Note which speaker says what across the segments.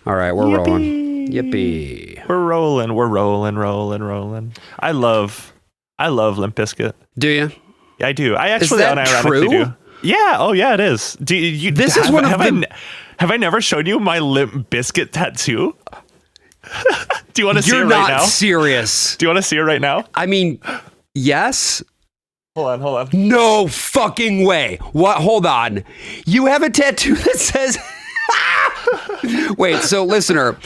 Speaker 1: All right, we're rolling. Yippee.
Speaker 2: We're rolling. I love Limp Bizkit.
Speaker 1: Do you?
Speaker 2: Yeah, I do. I actually
Speaker 1: Is that true?
Speaker 2: do. Yeah. Oh, yeah, it is. Have I never shown you my Limp Bizkit tattoo? Do you want to see it right now?
Speaker 1: You're not serious.
Speaker 2: Do you want to see it right now?
Speaker 1: I mean, yes.
Speaker 2: Hold on.
Speaker 1: No fucking way. What? Hold on. You have a tattoo that says... Wait, so listener,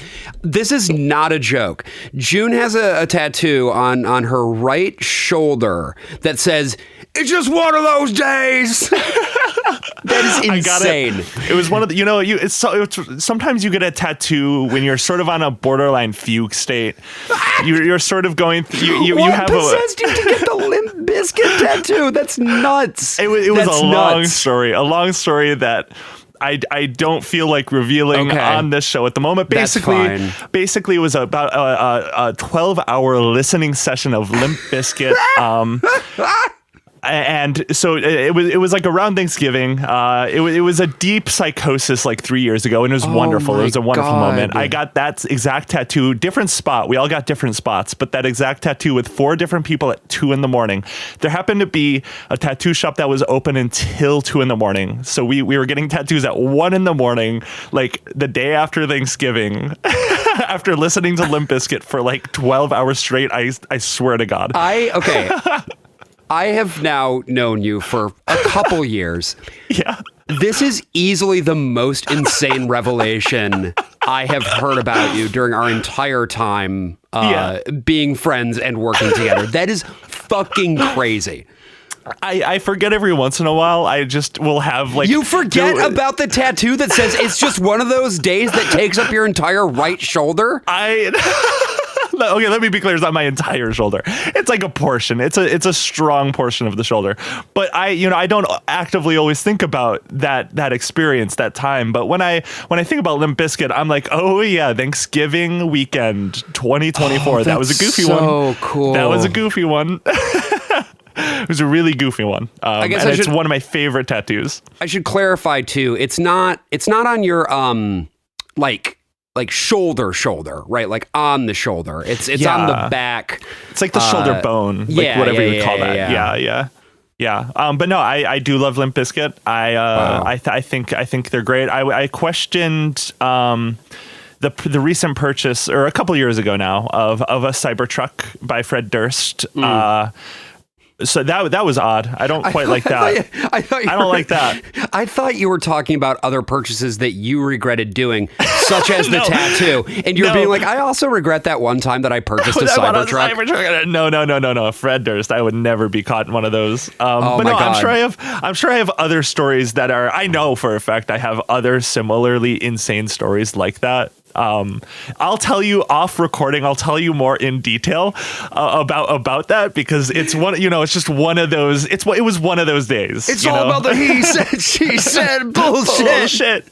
Speaker 1: this is not a joke. June has a tattoo on her right shoulder that says, "It's just one of those days." That is insane.
Speaker 2: It was one of the, sometimes you get a tattoo when you're sort of on a borderline fugue state. You're sort of going through, you have
Speaker 1: possessed you to get the Limp Bizkit tattoo? That's nuts.
Speaker 2: It was a long story that I don't feel like revealing on this show at the moment. Basically, it was about a 12-hour listening session of Limp Bizkit. And so it was like around Thanksgiving. It was a deep psychosis like 3 years ago, and it was wonderful. It was a wonderful moment. I got that exact tattoo, different spot. We all got different spots, but that exact tattoo with 4 different people at 2 a.m. There happened to be a tattoo shop that was open until 2 a.m. So we were getting tattoos at 1 a.m, like the day after Thanksgiving. After listening to Limp Bizkit for like 12 hours straight, I swear to God.
Speaker 1: I have now known you for a couple years.
Speaker 2: Yeah.
Speaker 1: This is easily the most insane revelation I have heard about you during our entire time being friends and working together. That is fucking crazy.
Speaker 2: I forget every once in a while. I just will have like...
Speaker 1: You forget about the tattoo that says it's just one of those days that takes up your entire right shoulder?
Speaker 2: Okay, let me be clear. It's not my entire shoulder. It's like a portion. It's a strong portion of the shoulder. But I don't actively always think about that experience, that time. But when I think about Limp Bizkit, I'm like, oh yeah, Thanksgiving weekend 2024. That was a goofy one.
Speaker 1: So cool.
Speaker 2: That was a goofy one. It was a really goofy one. It's one of my favorite tattoos.
Speaker 1: I should clarify too. It's not on your like shoulder, right? Like on the shoulder. It's on the back.
Speaker 2: It's like the shoulder bone, whatever you would call that. Yeah. But no, I do love Limp Bizkit. I think they're great. I questioned the recent purchase, or a couple years ago now, of a Cybertruck by Fred Durst. So that was odd. I don't quite like that. I don't like that.
Speaker 1: I thought you were talking about other purchases that you regretted doing, such as the tattoo. And you're being like, I also regret that one time that I purchased a Cybertruck.
Speaker 2: No. Fred Durst. I would never be caught in one of those. But no,
Speaker 1: God.
Speaker 2: I'm sure I have other stories that are, I know for a fact I have other similarly insane stories like that. I'll tell you off recording. I'll tell you more in detail about that, because it's one. It's just one of those. It was one of those days.
Speaker 1: It's all about the he said, she said bullshit.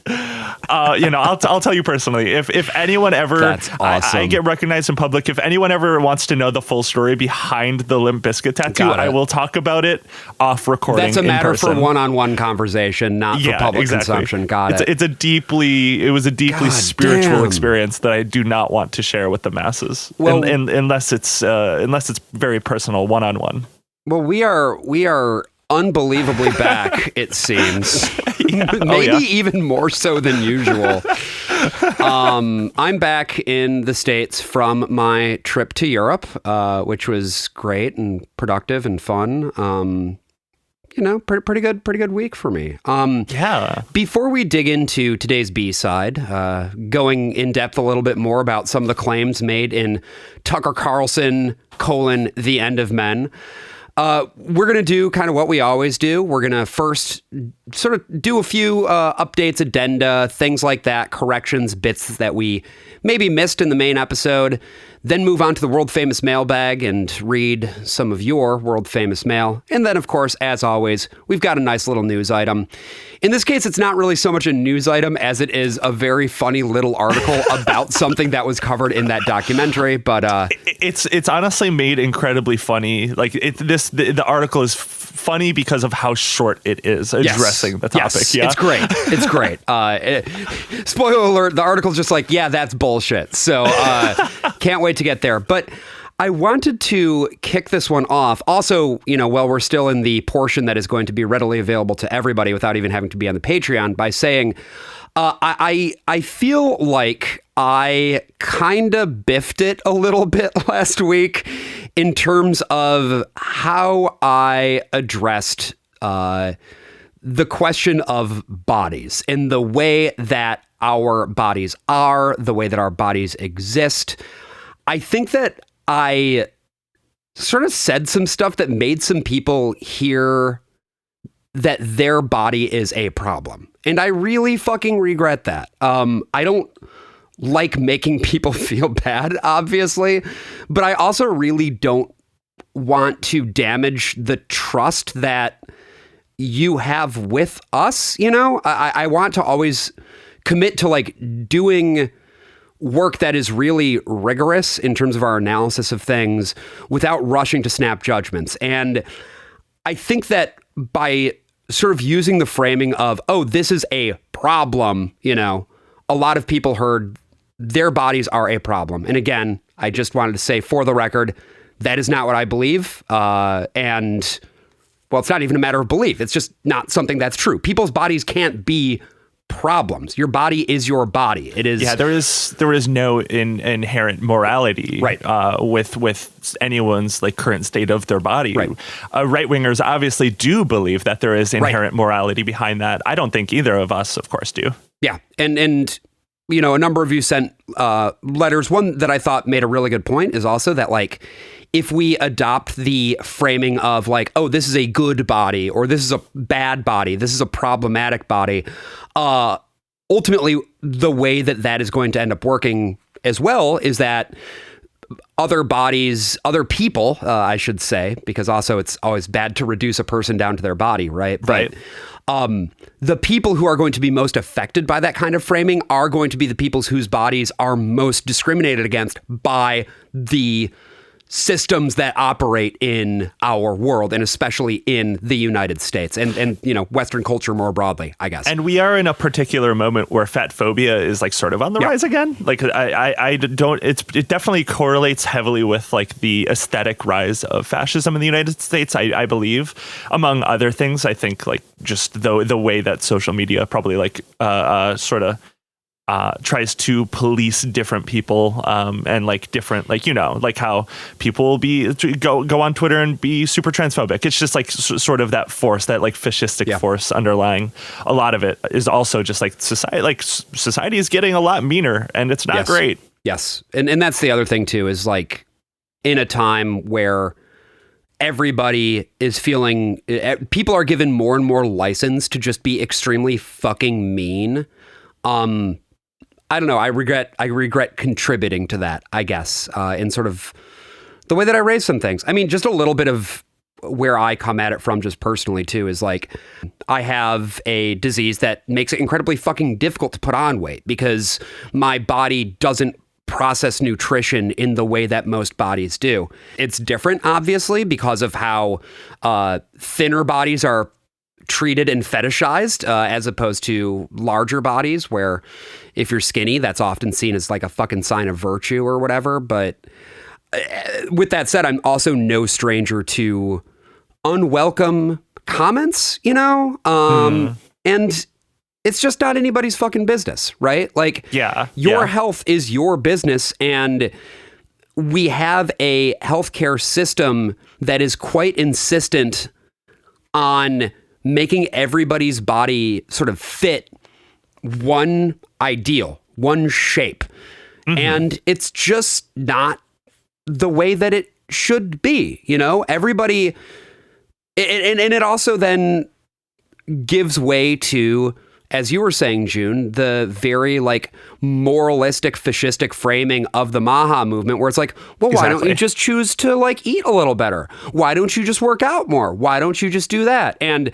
Speaker 2: I'll tell you personally. If anyone ever,
Speaker 1: that's awesome.
Speaker 2: I get recognized in public. If anyone ever wants to know the full story behind the Limp Bizkit tattoo, I will talk about it off recording.
Speaker 1: That's a matter for one-on-one conversation, not for public consumption. Got it.
Speaker 2: It was a deeply spiritual experience that I do not want to share with the masses, unless it's very personal, one-on-one.
Speaker 1: Well, we are unbelievably back, it seems. Maybe even more so than usual. I'm back in the States from my trip to Europe, which was great and productive and fun. Pretty good week for me. Before we dig into today's B-side, going in depth a little bit more about some of the claims made in Tucker Carlson, The End of Men, we're going to do kind of what we always do. We're going to first sort of do a few updates, addenda, things like that, corrections, bits that we maybe missed in the main episode, then move on to the world famous mailbag and read some of your world famous mail. And then, of course, as always, we've got a nice little news item. In this case, it's not really so much a news item as it is a very funny little article about something that was covered in that documentary. But
Speaker 2: it's honestly made incredibly funny. Like the article is funny because of how short it is addressing the topic.
Speaker 1: Yes.
Speaker 2: Yeah,
Speaker 1: it's great. It's great. Spoiler alert, the article's just like, yeah, that's bullshit. So can't wait to get there. But I wanted to kick this one off. Also, while we're still in the portion that is going to be readily available to everybody without even having to be on the Patreon, by saying I feel like I kind of biffed it a little bit last week in terms of how I addressed the question of bodies and the way that our bodies are, the way that our bodies exist. I think that I sort of said some stuff that made some people hear that their body is a problem. And I really fucking regret that. I don't like making people feel bad, obviously, but I also really don't want to damage the trust that you have with us. I want to always commit to like doing work that is really rigorous in terms of our analysis of things without rushing to snap judgments. And I think that by sort of using the framing of, oh, this is a problem, a lot of people heard their bodies are a problem. And again, I just wanted to say for the record, that is not what I believe. And well, it's not even a matter of belief. It's just not something that's true. People's bodies can't be problems. Your body is your body. It is. Yeah,
Speaker 2: there is no inherent morality,
Speaker 1: right,
Speaker 2: with anyone's like current state of their body.
Speaker 1: Right.
Speaker 2: Right wingers obviously do believe that there is inherent morality behind that. I don't think either of us, of course, do.
Speaker 1: Yeah, and a number of you sent letters. One that I thought made a really good point is also that like, if we adopt the framing of like, oh, this is a good body or this is a bad body, this is a problematic body, ultimately the way that is going to end up working as well is that other bodies, other people, I should say, because also it's always bad to reduce a person down to their body, right?
Speaker 2: Right.
Speaker 1: But the people who are going to be most affected by that kind of framing are going to be the peoples whose bodies are most discriminated against by the systems that operate in our world, and especially in the United States and Western culture more broadly, I guess.
Speaker 2: And we are in a particular moment where fat phobia is like sort of on the rise again. Like I don't, it definitely correlates heavily with like the aesthetic rise of fascism in the United States. I believe, among other things. I think like just the way that social media probably like sort of tries to police different people and like different, like, like how people will go on Twitter and be super transphobic. It's just like sort of that force, that like fascistic force underlying a lot of it is also just like society is getting a lot meaner and it's not great.
Speaker 1: Yes. And that's the other thing too, is like in a time where everybody is feeling, people are given more and more license to just be extremely fucking mean. I don't know. I regret contributing to that, I guess, in sort of the way that I raise some things. I mean, just a little bit of where I come at it from just personally, too, is like I have a disease that makes it incredibly fucking difficult to put on weight because my body doesn't process nutrition in the way that most bodies do. It's different, obviously, because of how thinner bodies are treated and fetishized as opposed to larger bodies where if you're skinny, that's often seen as like a fucking sign of virtue or whatever. But with that said, I'm also no stranger to unwelcome comments, and it's just not anybody's fucking business, right? Like your health is your business, and we have a healthcare system that is quite insistent on making everybody's body sort of fit one ideal, one shape. Mm-hmm. And it's just not the way that it should be, everybody. And it also then gives way to, as you were saying, June, the very like moralistic, fascistic framing of the Maha movement, where it's like, well, why don't you just choose to like eat a little better? Why don't you just work out more? Why don't you just do that? And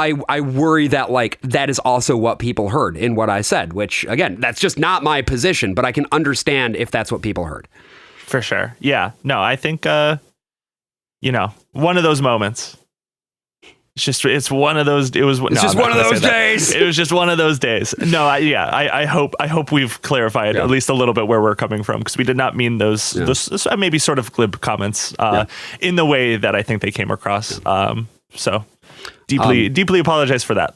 Speaker 1: I worry that like that is also what people heard in what I said, which again, that's just not my position, but I can understand if that's what people heard.
Speaker 2: For sure. Yeah. No, I think, one of those moments. It's one of those. It was
Speaker 1: just one of those days.
Speaker 2: It was just one of those days. No, I hope we've clarified at least a little bit where we're coming from, because we did not mean those maybe sort of glib comments in the way that I think they came across. So deeply apologize for that.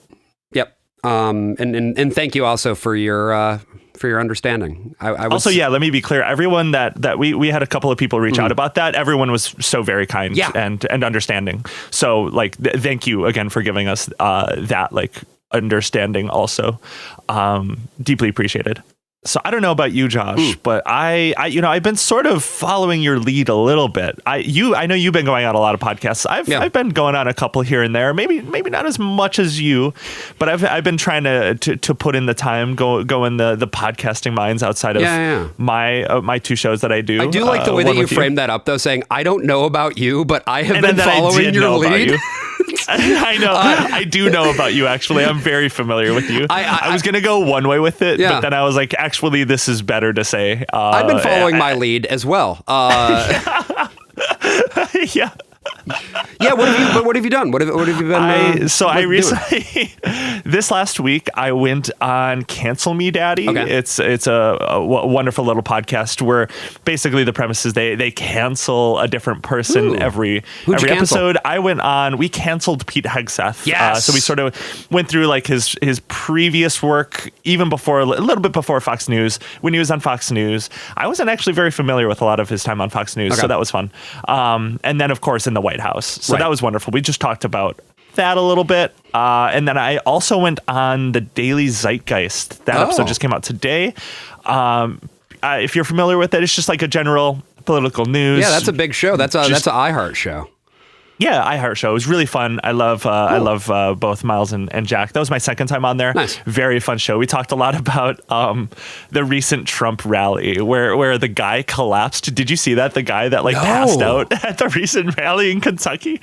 Speaker 1: Yep. And thank you also for your understanding. I was...
Speaker 2: Also, let me be clear. Everyone that we had a couple of people reach out about that. Everyone was so very kind and understanding. So like, thank you again for giving us that like understanding also. Deeply appreciated. So I don't know about you, Josh, but I've been sort of following your lead a little bit. I know you've been going on a lot of podcasts. I've been going on a couple here and there, maybe not as much as you, but I've been trying to put in the time, go in the podcasting minds outside of my two shows that I do.
Speaker 1: I do like the way that you framed that up, though, saying I don't know about you, but I have been following your lead.
Speaker 2: I know. I do know about you, actually. I'm very familiar with you. I was going to go one way with it, but then I was like, actually, this is better to say.
Speaker 1: I've been following my lead as well.
Speaker 2: Yeah.
Speaker 1: Yeah, what have you done? What have you been?
Speaker 2: I recently, this last week, I went on Cancel Me Daddy.
Speaker 1: Okay.
Speaker 2: It's a wonderful little podcast where basically the premise is they cancel a different person every episode. We canceled Pete Hegseth.
Speaker 1: Yes.
Speaker 2: So we sort of went through like his previous work, even before a little bit before Fox News. When he was on Fox News, I wasn't actually very familiar with a lot of his time on Fox News, so that was fun. And then of course in the White House. So that was wonderful. We just talked about that a little bit. And then I also went on the Daily Zeitgeist. That episode just came out today. If you're familiar with it, it's just like a general political news.
Speaker 1: Yeah, that's a big show. That's an iHeart show.
Speaker 2: Yeah, iHeart show. It was really fun. I love both Miles and Jack. That was my second time on there.
Speaker 1: Nice.
Speaker 2: Very fun show. We talked a lot about the recent Trump rally where the guy collapsed. Did you see that? The guy that passed out at the recent rally in Kentucky?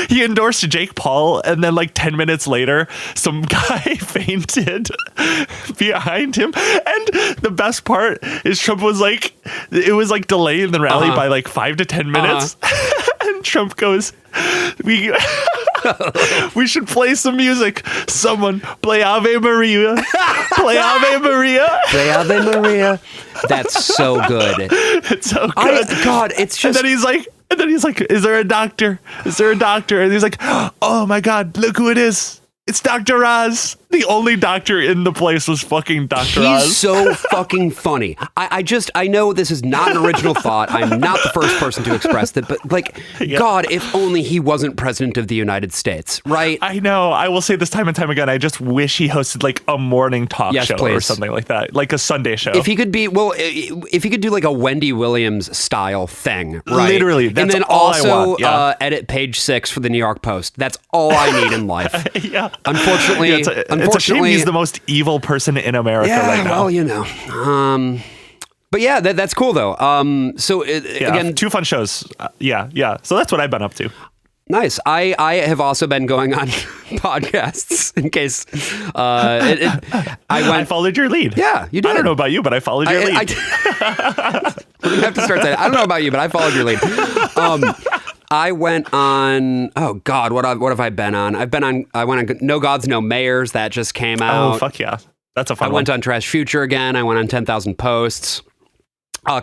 Speaker 2: He endorsed Jake Paul, and then 10 minutes later, some guy fainted behind him. And the best part is Trump was it was delaying the rally by 5 to 10 minutes. And Trump goes, we should play some music. Someone play Ave Maria. Play Ave Maria.
Speaker 1: Play Ave Maria. That's so good.
Speaker 2: It's so good.
Speaker 1: It's just...
Speaker 2: And then he's like, is there a doctor? Is there a doctor? And he's like, oh my God, look who it is. It's Dr. Oz. The only doctor in the place was fucking Dr. Oz.
Speaker 1: He's so fucking funny. I know this is not an original thought. I'm not the first person to express it, but God, if only he wasn't president of the United States, right?
Speaker 2: I know. I will say this time and time again. I just wish he hosted a morning talk show or something like that, like a Sunday show.
Speaker 1: If he could if he could do a Wendy Williams style thing, right?
Speaker 2: Literally, that's
Speaker 1: and then
Speaker 2: all
Speaker 1: also
Speaker 2: I want. Yeah.
Speaker 1: Edit page 6 for the New York Post. That's all I need in life.
Speaker 2: Yeah.
Speaker 1: Unfortunately,
Speaker 2: it's a shame he's the most evil person in America right now.
Speaker 1: Well, but yeah, that's cool though. Again,
Speaker 2: 2 fun shows. Yeah. So that's what I've been up to.
Speaker 1: Nice. I have also been going on podcasts in case
Speaker 2: I followed your lead.
Speaker 1: Yeah, you did.
Speaker 2: I don't know about you, but I followed your lead.
Speaker 1: We're gonna have to start saying, I don't know about you, but I followed your lead. I went on, oh God, what have I been on? I went on No Gods, No Mayors. That just came out.
Speaker 2: Oh, fuck yeah. That's a fun one.
Speaker 1: I went on Trash Future again. I went on 10,000 Posts.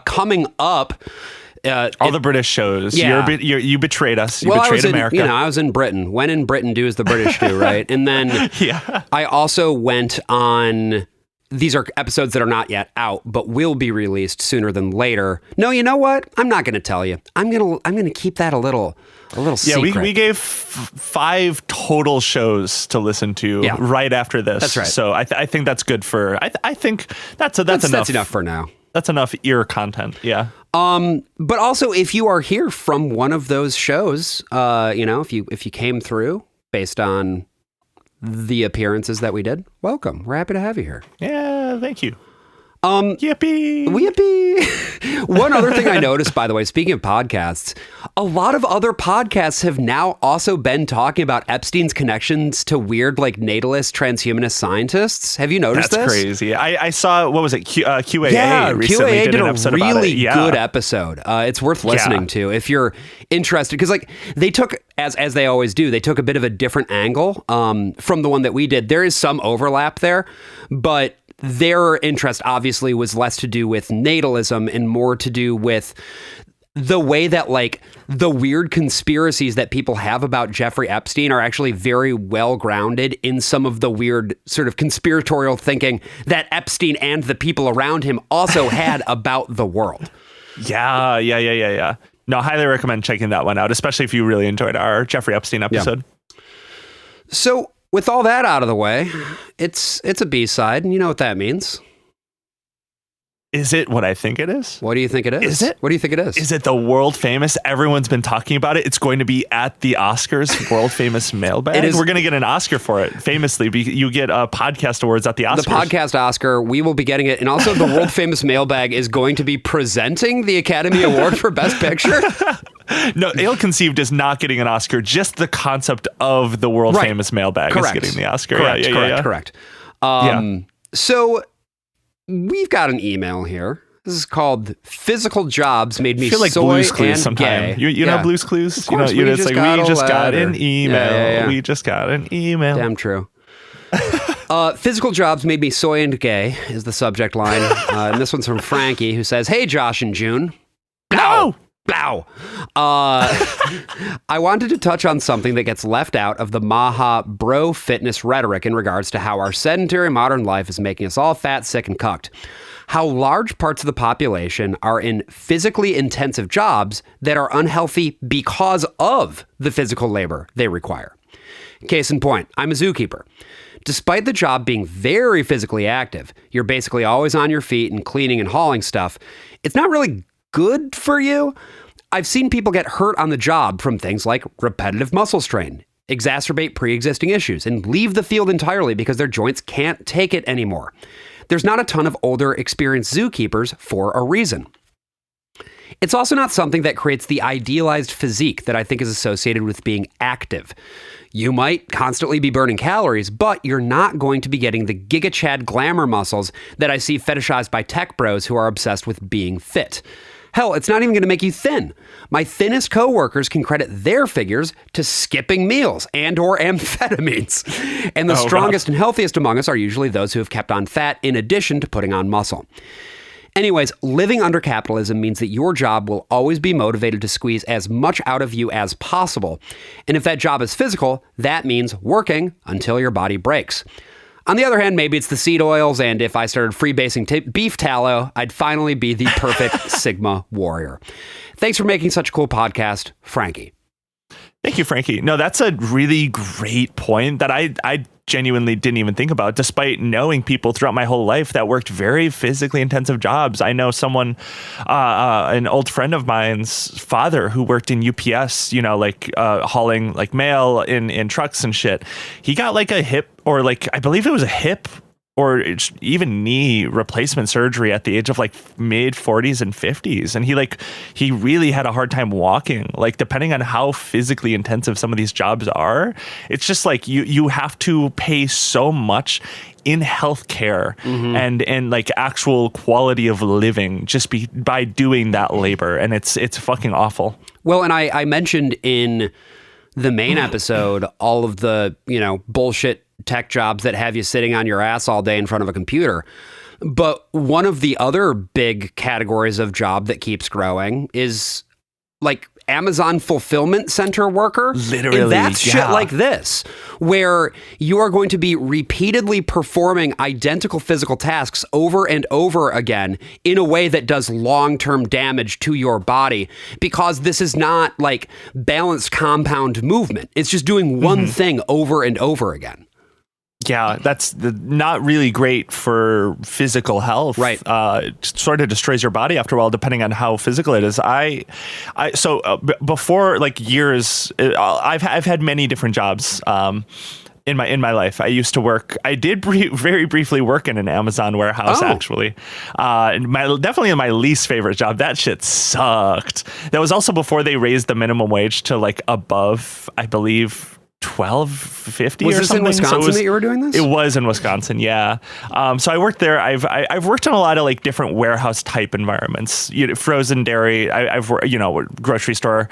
Speaker 1: Coming up.
Speaker 2: All the British shows.
Speaker 1: Yeah.
Speaker 2: You betrayed us. You betrayed America.
Speaker 1: I was in Britain. When in Britain, do as the British do, right? And then I also went on... These are episodes that are not yet out, but will be released sooner than later. No, you know what? I'm not going to tell you. I'm gonna keep that a little secret.
Speaker 2: Yeah, we gave 5 total shows to listen to right after this.
Speaker 1: That's right.
Speaker 2: So I think that's good for. I think that's enough.
Speaker 1: That's enough for now.
Speaker 2: That's enough ear content. Yeah.
Speaker 1: But also, if you are here from one of those shows, if you came through based on the appearances that we did, welcome. We're happy to have you here.
Speaker 2: Yeah, thank you. Yippee!
Speaker 1: One other thing I noticed, by the way, speaking of podcasts, a lot of other podcasts have now also been talking about Epstein's connections to weird, natalist transhumanist scientists. Have you noticed this?
Speaker 2: That's crazy. I saw, what was it, QAA
Speaker 1: yeah,
Speaker 2: recently
Speaker 1: QAA
Speaker 2: did an episode
Speaker 1: really
Speaker 2: about it. Yeah.
Speaker 1: Good episode. It's worth listening to if you're interested, because they took as they always do, they took a bit of a different angle from the one that we did. There is some overlap there, but their interest obviously was less to do with natalism and more to do with the way that like the weird conspiracies that people have about Jeffrey Epstein are actually very well grounded in some of the weird sort of conspiratorial thinking that Epstein and the people around him also had about the world.
Speaker 2: Yeah. No, I highly recommend checking that one out, especially if you really enjoyed our Jeffrey Epstein episode.
Speaker 1: Yeah. So with all that out of the way, it's a B-side, and you know what that means.
Speaker 2: Is it what I think it is?
Speaker 1: What do you think it is?
Speaker 2: Is it?
Speaker 1: What do you think it is?
Speaker 2: Is it the world famous? Everyone's been talking about it. It's going to be at the Oscars, world famous Mailbag. We're going to get an Oscar for it. Famously, you get podcast awards at the Oscars.
Speaker 1: The podcast Oscar, we will be getting it. And also the world famous Mailbag is going to be presenting the Academy Award for Best Picture.
Speaker 2: No, Ill-Conceived is not getting an Oscar. Just the concept of the world famous Mailbag is getting the Oscar.
Speaker 1: Correct. So we've got an email here. This is called "Physical Jobs Made Me
Speaker 2: I feel like
Speaker 1: soy
Speaker 2: Blue's Clues
Speaker 1: and
Speaker 2: sometime.
Speaker 1: gay."
Speaker 2: You know Blue's Clues?
Speaker 1: Of course,
Speaker 2: we just got an email.
Speaker 1: Yeah.
Speaker 2: We just got an email.
Speaker 1: Damn true. Physical jobs made me soy and gay is the subject line. And this one's from Frankie, who says, "Hey, Josh and June."
Speaker 2: No!
Speaker 1: Blow. I wanted to touch on something that gets left out of the Maha bro fitness rhetoric in regards to how our sedentary modern life is making us all fat, sick, and cucked. How large parts of the population are in physically intensive jobs that are unhealthy because of the physical labor they require. Case in point, I'm a zookeeper. Despite the job being very physically active, you're basically always on your feet and cleaning and hauling stuff. It's not really good for you. I've seen people get hurt on the job from things like repetitive muscle strain, exacerbate pre-existing issues, and leave the field entirely because their joints can't take it anymore. There's not a ton of older, experienced zookeepers for a reason. It's also not something that creates the idealized physique that I think is associated with being active. You might constantly be burning calories, but you're not going to be getting the Giga Chad glamour muscles that I see fetishized by tech bros who are obsessed with being fit. Hell, it's not even going to make you thin. My thinnest coworkers can credit their figures to skipping meals and or amphetamines. And the strongest and healthiest among us are usually those who have kept on fat in addition to putting on muscle. Anyways, living under capitalism means that your job will always be motivated to squeeze as much out of you as possible. And if that job is physical, that means working until your body breaks. On the other hand, maybe it's the seed oils, and if I started freebasing beef tallow, I'd finally be the perfect Sigma warrior. Thanks for making such a cool podcast, Frankie.
Speaker 2: Thank you, Frankie. No, that's a really great point that I genuinely didn't even think about, despite knowing people throughout my whole life that worked very physically intensive jobs. I know someone, an old friend of mine's father who worked in UPS, hauling like mail in trucks and shit. He got like a hip, or like, I believe it was a hip or even knee replacement surgery at the age of like mid 40s and 50s. And he really had a hard time walking. Like, depending on how physically intensive some of these jobs are, it's just like you have to pay so much in healthcare and like actual quality of living just by doing that labor. And it's fucking awful.
Speaker 1: Well, and I mentioned in the main episode all of the, bullshit tech jobs that have you sitting on your ass all day in front of a computer. But one of the other big categories of job that keeps growing is like Amazon fulfillment center worker.
Speaker 2: Literally,
Speaker 1: and that's shit like this, where you are going to be repeatedly performing identical physical tasks over and over again in a way that does long-term damage to your body, because this is not like balanced compound movement. It's just doing one thing over and over again.
Speaker 2: Yeah, that's not really great for physical health.
Speaker 1: Right.
Speaker 2: Sort of destroys your body after a while, depending on how physical it is. Before like years, I've had many different jobs. In my life, I used to work. I did very briefly work in an Amazon warehouse, actually. Definitely my least favorite job. That shit sucked. That was also before they raised the minimum wage to like above, I believe, $12.50 or something.
Speaker 1: Was this in Wisconsin that you were doing this?
Speaker 2: It was in Wisconsin, yeah. So I worked there. I've worked in a lot of like different warehouse type environments. Frozen dairy. I've grocery store.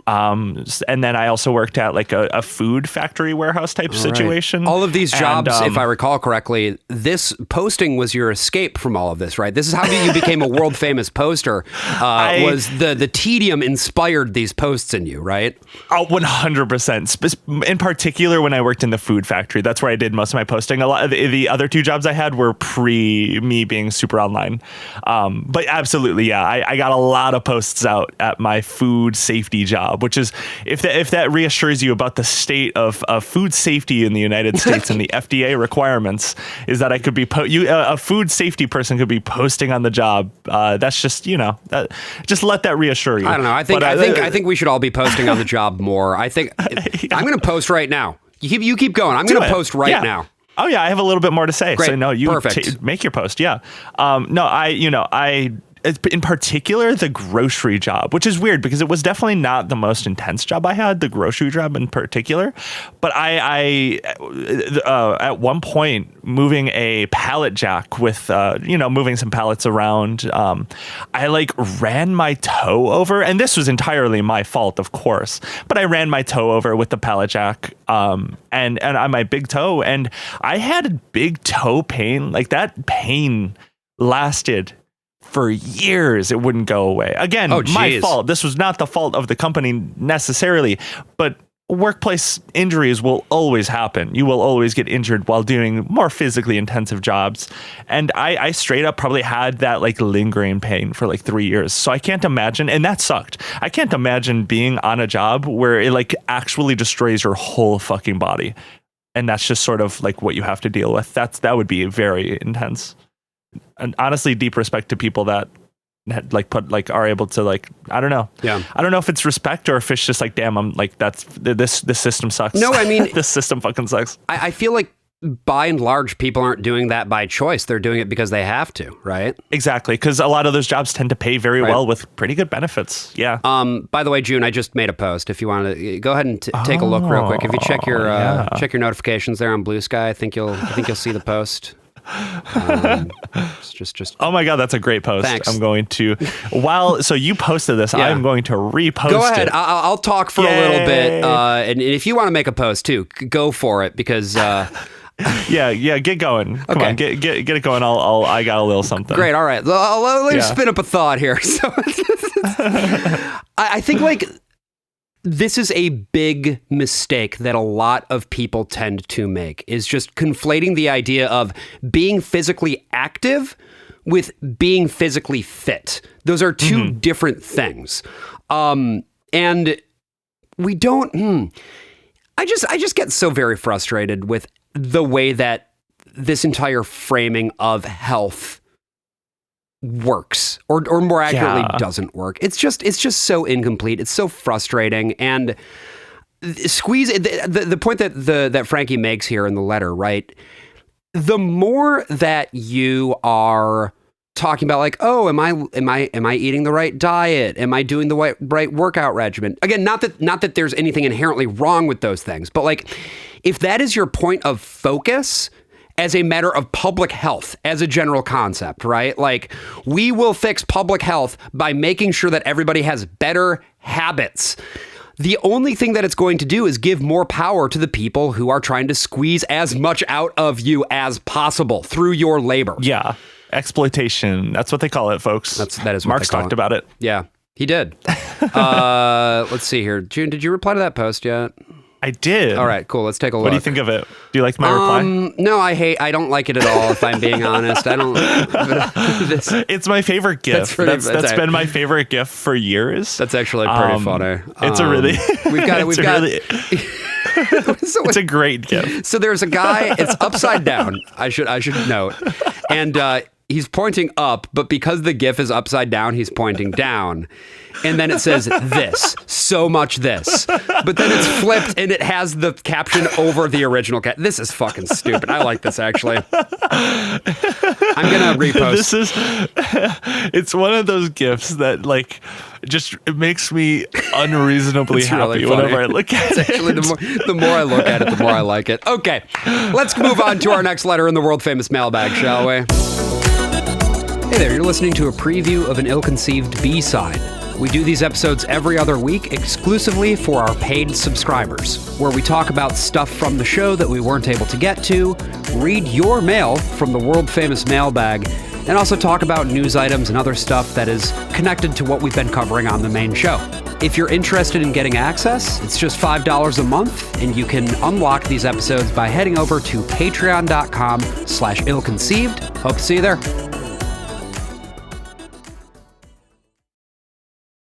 Speaker 2: And then I also worked at like a food factory warehouse type situation.
Speaker 1: All of these jobs, if I recall correctly, this posting was your escape from all of this, right? This is how you became a world famous poster. Was the tedium inspired these posts in you, right?
Speaker 2: Oh, 100%. In particular, when I worked in the food factory, that's where I did most of my posting. A lot of the other two jobs I had were pre me being super online. But absolutely, yeah, I got a lot of posts out at my food safety job, which is, if that reassures you about the state of food safety in the United States and the FDA requirements, is that I could be a food safety person could be posting on the job. That's just, just let that reassure you.
Speaker 1: I don't know. I think we should all be posting on the job more. I think I'm going to post right now. You keep going. I'm going to post right now.
Speaker 2: Oh yeah, I have a little bit more to say.
Speaker 1: Great.
Speaker 2: So no, you make your post. Yeah. In particular, the grocery job, which is weird because it was definitely not the most intense job I had, the grocery job in particular. But I at one point, moving a pallet jack with, moving some pallets around, I like ran my toe over, and this was entirely my fault, of course, but I ran my toe over with the pallet jack, and on my big toe, and I had big toe pain. Like that pain lasted for years. It wouldn't go away. Again, my fault. This was not the fault of the company necessarily, but workplace injuries will always happen. You will always get injured while doing more physically intensive jobs. And I straight up probably had that like lingering pain for like 3 years. So I can't imagine, and that sucked. I can't imagine being on a job where it like actually destroys your whole fucking body. And that's just sort of like what you have to deal with. That would be very intense. And honestly, deep respect to people that are able to I don't know.
Speaker 1: Yeah.
Speaker 2: I don't know if it's respect or if it's just like, damn, I'm like, this system sucks.
Speaker 1: No, I mean,
Speaker 2: this system fucking sucks.
Speaker 1: I feel like by and large, people aren't doing that by choice. They're doing it because they have to, right?
Speaker 2: Exactly. Because a lot of those jobs tend to pay very well with pretty good benefits. Yeah.
Speaker 1: By the way, June, I just made a post. If you want to go ahead and take a look real quick. If you check your notifications there on Blue Sky, I think you'll see the post. Just
Speaker 2: oh my god, that's a great post.
Speaker 1: Thanks.
Speaker 2: I'm going to so you posted this.
Speaker 1: Yeah.
Speaker 2: I'm going to repost
Speaker 1: go ahead.
Speaker 2: it.
Speaker 1: I'll talk for a little bit, and if you want to make a post too, go for it, because
Speaker 2: yeah, get going. Come on, get it going. I got a little something.
Speaker 1: Great. All right, let me spin up a thought here. So I think like this is a big mistake that a lot of people tend to make, is just conflating the idea of being physically active with being physically fit. Those are two different things. And we don't, I just get so very frustrated with the way that this entire framing of health works, or more accurately doesn't work. It's just so incomplete. It's so frustrating. And the point that Frankie makes here in the letter, right? The more that you are talking about like, oh, am I eating the right diet? Am I doing the right workout regimen? Again, not that there's anything inherently wrong with those things, but like if that is your point of focus as a matter of public health, as a general concept, right? Like, we will fix public health by making sure that everybody has better habits. The only thing that it's going to do is give more power to the people who are trying to squeeze as much out of you as possible through your labor.
Speaker 2: Yeah. Exploitation. That's what they call it, folks.
Speaker 1: That is what
Speaker 2: Mark's talked about it.
Speaker 1: Yeah, he did. Let's see here. June, did you reply to that post yet?
Speaker 2: I did.
Speaker 1: All right, cool. Let's take a look.
Speaker 2: What do you think of it? Do you like my reply?
Speaker 1: No, I don't like it at all, if I'm being honest. I don't.
Speaker 2: It's my favorite GIF. That's been my favorite GIF for years.
Speaker 1: That's actually pretty funny.
Speaker 2: It's a really. It's a great GIF.
Speaker 1: So there's a guy. It's upside down. I should note, and he's pointing up, but because the GIF is upside down, he's pointing down. And then it says this, so much this. But then it's flipped and it has the caption over the original. This is fucking stupid. I like this, actually. I'm going to repost.
Speaker 2: It's one of those GIFs that, like, just it makes me unreasonably happy whenever I look at it.
Speaker 1: Actually, the more I look at it, the more I like it. Okay, let's move on to our next letter in the world-famous mailbag, shall we? Hey there, you're listening to a preview of an ill-conceived B-side. We do these episodes every other week exclusively for our paid subscribers, where we talk about stuff from the show that we weren't able to get to, read your mail from the world-famous Mailbag, and also talk about news items and other stuff that is connected to what we've been covering on the main show. If you're interested in getting access, it's just $5 a month, and you can unlock these episodes by heading over to patreon.com/illconceived. Hope to see you there.